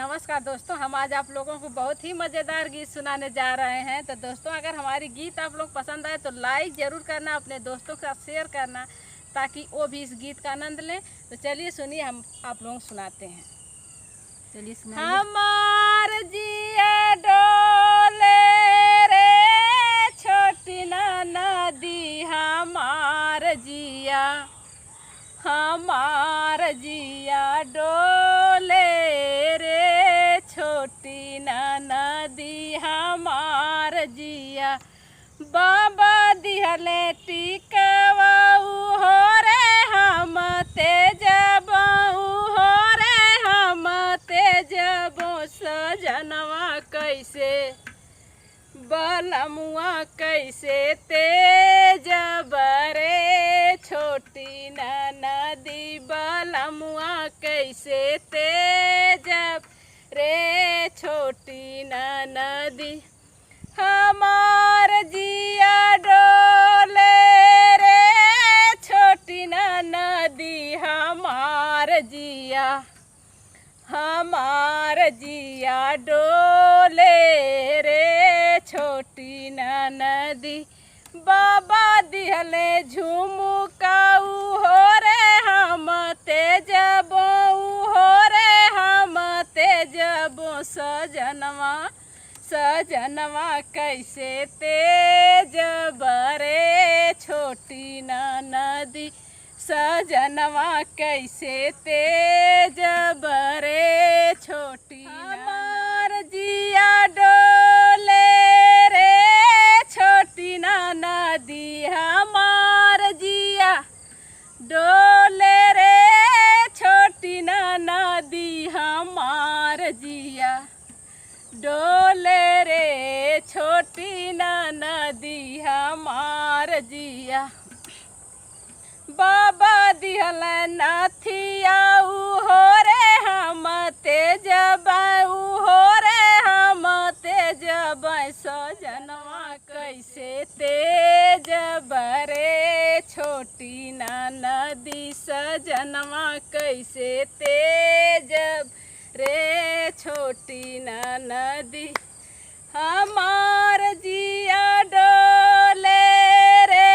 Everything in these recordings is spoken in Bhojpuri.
नमस्कार दोस्तों, हम आज आप लोगों को बहुत ही मज़ेदार गीत सुनाने जा रहे हैं। तो दोस्तों, अगर हमारी गीत आप लोग पसंद आए तो लाइक ज़रूर करना, अपने दोस्तों के साथ शेयर करना ताकि वो भी इस गीत का आनंद लें। तो चलिए सुनिए, हम आप लोग सुनाते हैं। चलिए सुनाइए। हमार जिया डोले रे छोटी ना नदी, हमार जिया डोले रे छोटी ना नदी, हमार जिया बाबा दिहले टिकवाऊ हो रे हम तेजबऊ हो रे हम तेजबो सजनवा कैसे बलमुआ कैसे तेजब रे छोटी ना नदी, बलमुआ कैसे तेजब रे छोटी ना नदी। हमार जिया डोले रे छोटी ना नदी, हमार जिया डोले रे छोटी ना नदी। बाबा दिहले झुमुकाऊ हो रे हम तेजबऊ हो रे हम तेजबो सजनवा कैसे तेजब रे छोटी ना नदी, सजनवा कैसे तेजब रे छोटी। हमार जिया डोले रे छोटी ना नदी, हमार जिया डोले रे छोटी ना नदी, हमार जिया डोले रे छोटी ना नदी, हमार जिया। बाबा दिहल नथियाऊ हो रे हम तेजबऊ हो रे हम तेजब सजनवा कैसे तेजब रे छोटी ना नदी, सजनवा कैसे तेजब रे छोटी ना नदी। हमार जिया डोले रे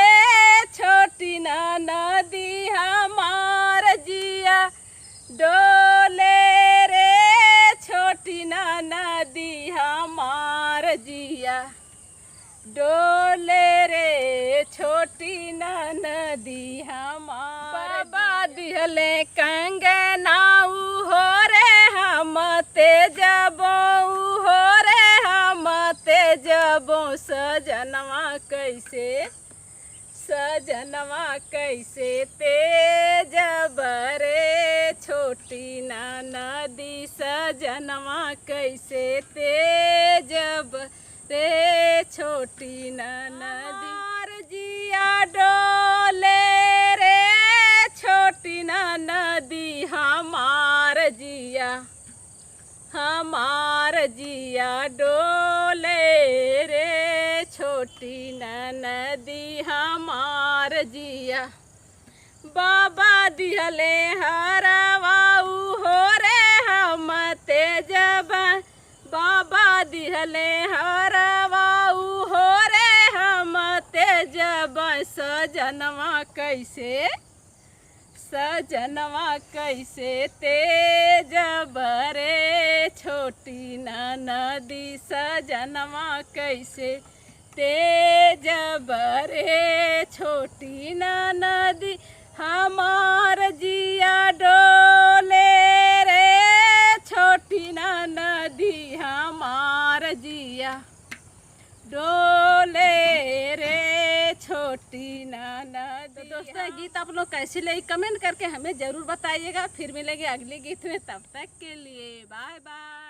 छोटी ना नदी, हमार जिया डोले रे छोटी ना नदी, हमार जिया डोले रे छोटी ना नदी। हमार बाबा दिहले कंगनाऊ हो रे हम तेजबऊ हो रे हम तेजबो सजनवा कैसे तेजब रे छोटी ना नदी, सजनवा कैसे तेजब रे छोटी ना नदी। हमार जिया डोले रे छोटी ना नदी, हमार जिया डोले रे छोटी ना नदी, हमार जिया। बाबा दिहले हरवाऊ हो रे हम तेजब, बाबा दिहले हरवाऊ हो रे हम तेजब सजनवा कैसे तेजब रे छोटी ना नदी, सजनवा कैसे तेजब रे छोटी ना नदी। हमार जिया डोले रे छोटी ना नदी, हमार जिया डोले रे छोटी ना नदी। तो दोस्तों, गीत आप लोग कैसी लगी कमेंट करके हमें ज़रूर बताइएगा। फिर मिलेंगे अगले गीत में, तब तक के लिए बाय बाय।